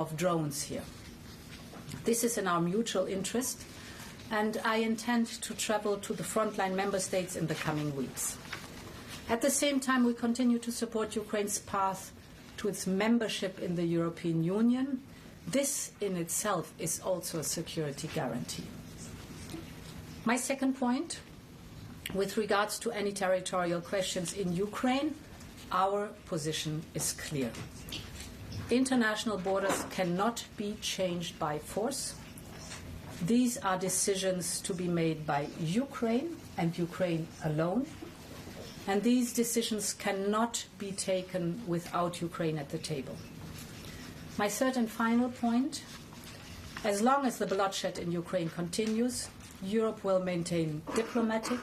of drones here. This is in our mutual interest, and I intend to travel to the frontline member states in the coming weeks. At the same time, we continue to support Ukraine's path to its membership in the European Union. This in itself is also a security guarantee. My second point, with regards to any territorial questions in Ukraine, our position is clear. International borders cannot be changed by force. These are decisions to be made by Ukraine and Ukraine alone. And these decisions cannot be taken without Ukraine at the table. My third and final point, as long as the bloodshed in Ukraine continues, Europe will maintain diplomatic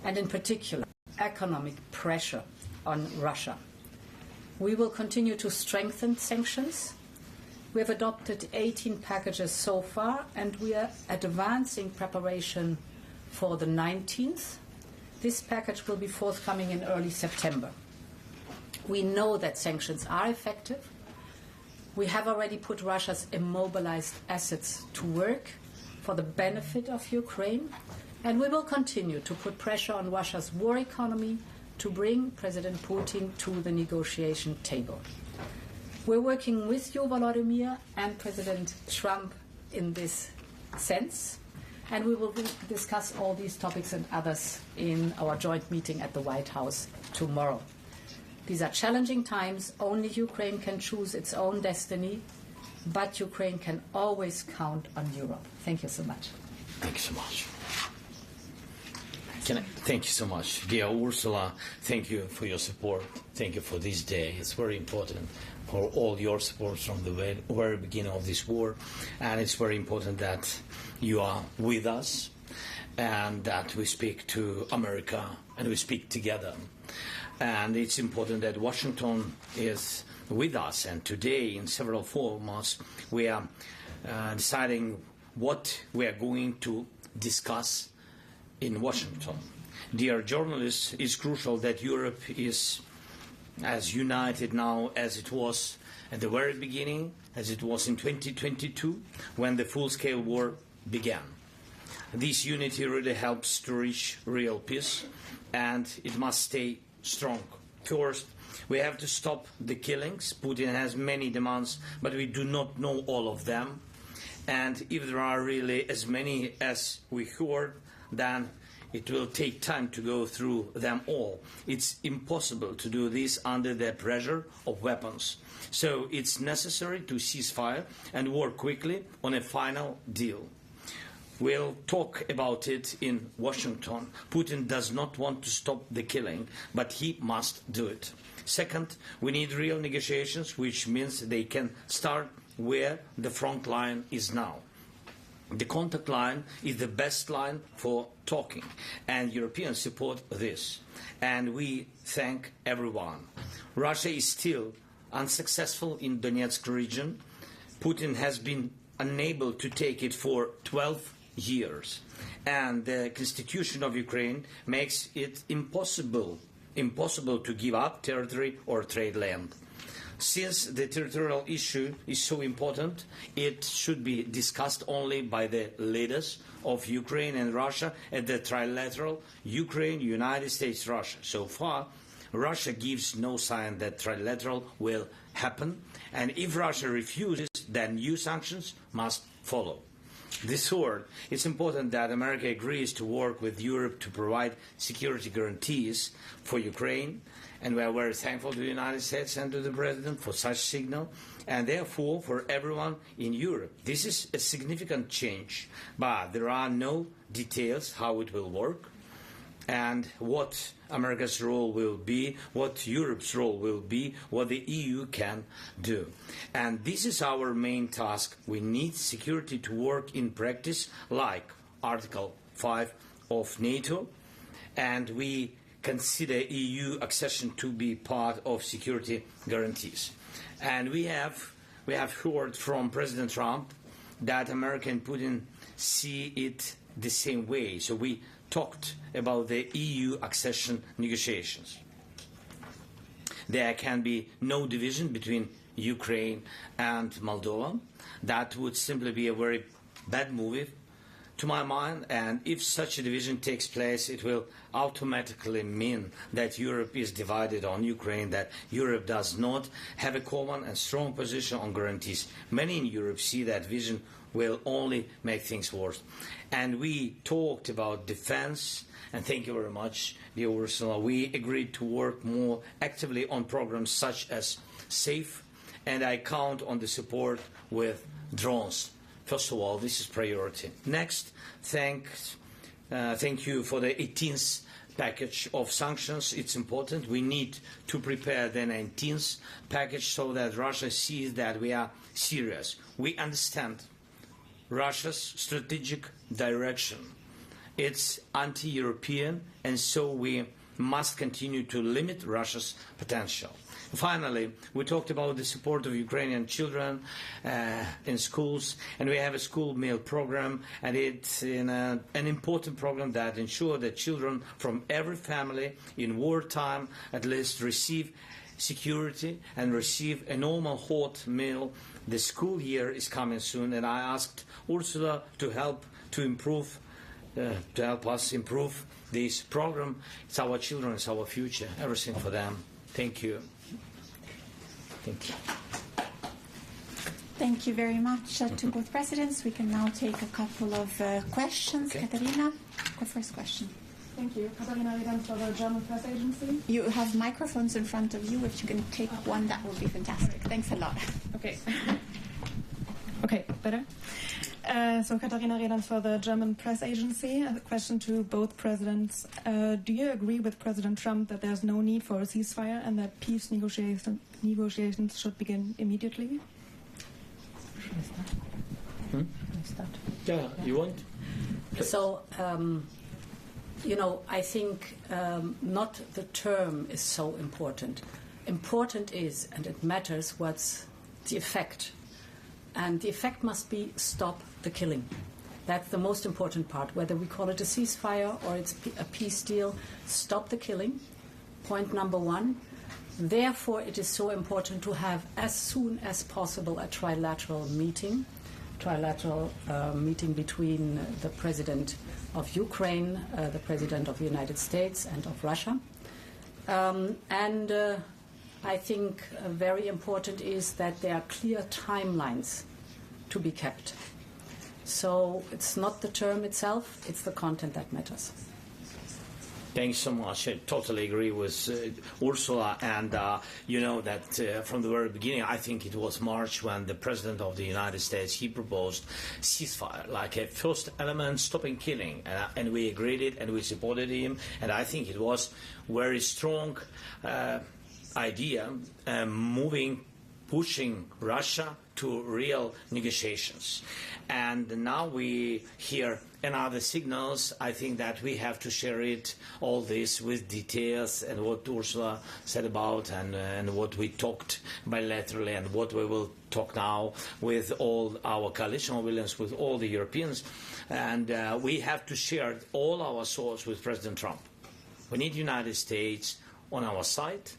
and in particular economic pressure on Russia. We will continue to strengthen sanctions. We have adopted 18 packages so far, and we are advancing preparation for the 19th. This package will be forthcoming in early September. We know that sanctions are effective. We have already put Russia's immobilized assets to work for the benefit of Ukraine, and we will continue to put pressure on Russia's war economy to bring President Putin to the negotiation table. We're working with you, Volodymyr, and President Trump in this sense, and we will discuss all these topics and others in our joint meeting at the White House tomorrow. These are challenging times. Only Ukraine can choose its own destiny, but Ukraine can always count on Europe. Thank you so much. Thank you so much. Thank you so much. Dear Ursula, thank you for your support. Thank you for this day. It's very important for all your support from the very beginning of this war. And it's very important that you are with us and that we speak to America and we speak together. And it's important that Washington is with us. And today, in several formats, we are deciding what we are going to discuss in Washington. Dear journalists, it's crucial that Europe is as united now as it was at the very beginning, as it was in 2022, when the full-scale war began. This unity really helps to reach real peace, and it must stay strong. First, we have to stop the killings. Putin has many demands, but we do not know all of them. And if there are really as many as we heard, then it will take time to go through them all. It's impossible to do this under the pressure of weapons. So it's necessary to cease fire and work quickly on a final deal. We'll talk about it in Washington. Putin does not want to stop the killing, but he must do it. Second, we need real negotiations, which means they can start where the front line is now. The contact line is the best line for talking, and Europeans support this. And we thank everyone. Russia is still unsuccessful in Donetsk region. Putin has been unable to take it for 12 years. And the constitution of Ukraine makes it impossible to give up territory or trade land. Since the territorial issue is so important, it should be discussed only by the leaders of Ukraine and Russia at the trilateral Ukraine, United States, Russia. So far, Russia gives no sign that trilateral will happen, and if Russia refuses, then new sanctions must follow. This third, it's important that America agrees to work with Europe to provide security guarantees for Ukraine, and we are very thankful to the United States and to the President for such signal, and therefore for everyone in Europe. This is a significant change, but there are no details how it will work and what America's role will be, what Europe's role will be, what the EU can do. And this is our main task. We need security to work in practice, like Article 5 of NATO, and we consider EU accession to be part of security guarantees. And we have heard from President Trump that America and Putin see it the same way. So we talked about the EU accession negotiations. There can be no division between Ukraine and Moldova. That would simply be a very bad move to my mind, and if such a division takes place, it will automatically mean that Europe is divided on Ukraine, that Europe does not have a common and strong position on guarantees. Many in Europe see that vision will only make things worse. And we talked about defense, and thank you very much, dear Ursula. We agreed to work more actively on programs such as SAFE, and I count on the support with drones. First of all, this is priority. Next, thank you for the 18th package of sanctions. It's important. We need to prepare the 19th package so that Russia sees that we are serious. We understand Russia's strategic direction. It's anti-European, and so we must continue to limit Russia's potential. Finally, we talked about the support of Ukrainian children in schools, and we have a school meal program, and it's an important program that ensures that children from every family in wartime at least receive security and receive a normal hot meal. The school year is coming soon, and I asked Ursula to help us improve this program. It's our children, it's our future, everything for them. Thank you. Thank you. Thank you very much to both presidents. We can now take a couple of questions. Okay. Katarina, the first question. Thank you. Katarina Reden for the German press agency. You have microphones in front of you. If you can take one, that would be fantastic. Thanks a lot. Okay. Okay, better? So Katarina Reden for the German press agency. A question to both presidents. Do you agree with President Trump that there's no need for a ceasefire and that peace negotiations should begin immediately? Yeah, you want? So, I think not the term is so important. Important is, and it matters, what's the effect. And the effect must be stop the killing. That's the most important part. Whether we call it a ceasefire or it's a peace deal, stop the killing. Point number one. Therefore, it is so important to have as soon as possible a trilateral meeting between the President of Ukraine, the President of the United States, and of Russia. I think very important is that there are clear timelines to be kept. So it's not the term itself, it's the content that matters. Thanks so much. I totally agree with Ursula, and you know that from the very beginning, I think it was March when the President of the United States, he proposed ceasefire, like a first element, stopping killing, and we agreed it and we supported him, and I think it was very strong idea, pushing Russia to real negotiations. And now we hear another signals. I think that we have to share all this with details and what Ursula said about and what we talked bilaterally and what we will talk now with all our coalition villains, with all the Europeans. And we have to share all our thoughts with President Trump. We need the United States on our side.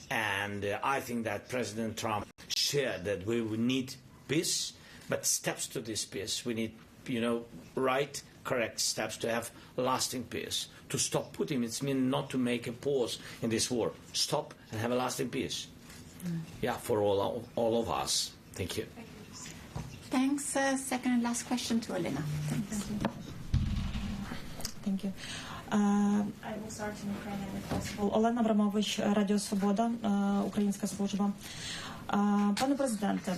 And I think that President Trump shared that we would need peace, but steps to this peace. We need, right, correct steps to have lasting peace. To stop Putin, it means not to make a pause in this war. Stop and have a lasting peace. Yeah, for all of us. Thank you. Thanks. Second and last question to Olena. Thanks. Thank you. I will start in Ukrainian if possible. Олена Абрамович, Радіо Свобода, українська служба. Пане президенте,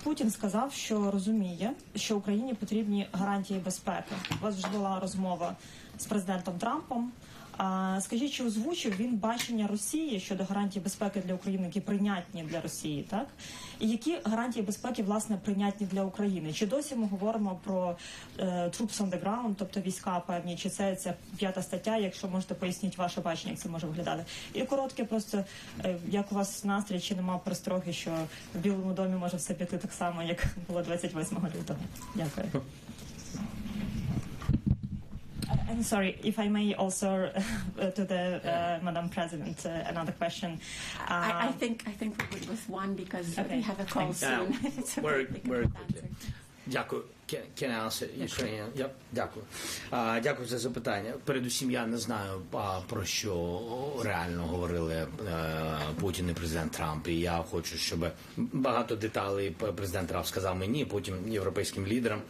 Путін сказав, що розуміє, що Україні потрібні гарантії безпеки. У вас вже була розмова з президентом Трампом. Скажіть, чи озвучив він бачення Росії щодо гарантій безпеки для України, які прийнятні для Росії, так? І які гарантії безпеки, власне, прийнятні для України? Чи досі ми говоримо про troops on the ground, тобто війська певні, чи це 5 стаття, якщо можете пояснити ваше бачення, як це може виглядати? І коротке просто, як у вас настрій, чи нема перестроги, що в Білому домі може все піти так само, як було 28 лютого? Дякую. And sorry, if I may also to the Madam President, another question. I think we would with one because we have a call soon. It's a Very difficult quickly. answer. Дякую. Can I answer Ukrainian? Yep. Дякую. Дякую за запитання. Передусім, я не знаю, про що реально говорили Путін і президент Трамп. І я хочу, щоб багато деталей президент Трамп сказав мені, потім європейським лідерам.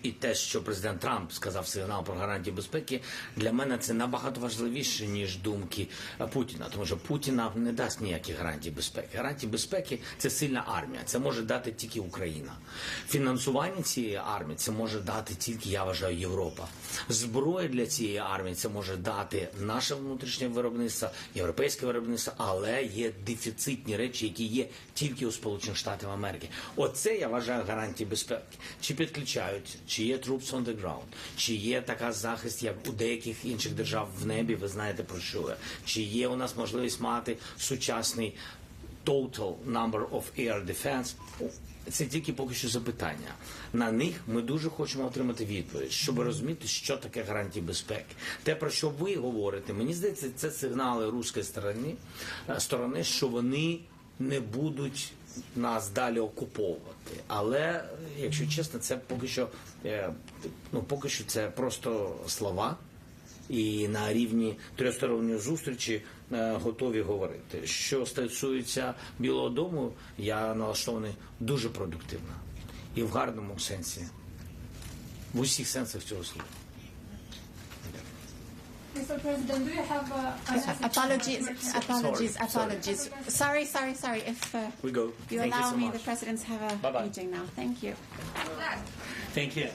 І те, що президент Трамп сказав сигнал про гарантії безпеки, для мене це набагато важливіше, ніж думки Путіна. Тому що Путіна не дасть ніяких гарантій безпеки. Гарантії безпеки – це сильна армія. Це може дати тільки Україна. Фінансування цієї армії – це може дати тільки, я вважаю, Європа. Зброя для цієї армії – це може дати наше внутрішнє виробництво, європейське виробництво, але є дефіцитні речі, які є тільки у Сполучених Штатів Америки. Оце, я вважаю, гарантії безпеки. Чи підключають, чи є troops on the ground, чи є така захист, як у деяких інших держав в небі, ви знаєте про що я. Чи є у нас можливість мати сучасний total number of air defense. Це тільки поки що запитання. На них ми дуже хочемо отримати відповідь, щоб розуміти, що таке гарантії безпеки. Те, про що ви говорите, мені здається, це сигнали руської сторони, що вони не будуть нас далі окуповувати. Але, якщо чесно, це поки що це просто слова. І на рівні тристоронньої зустрічі готові говорити. Що стосується Білого дому, я налаштований дуже продуктивно. І в гарному сенсі. В усіх сенсах цього слова. Mr. President, do you have Apologies. Sorry. If We go. you Thank allow you so me, much. the Presidents have a Bye-bye. meeting now. Thank you. Thank you.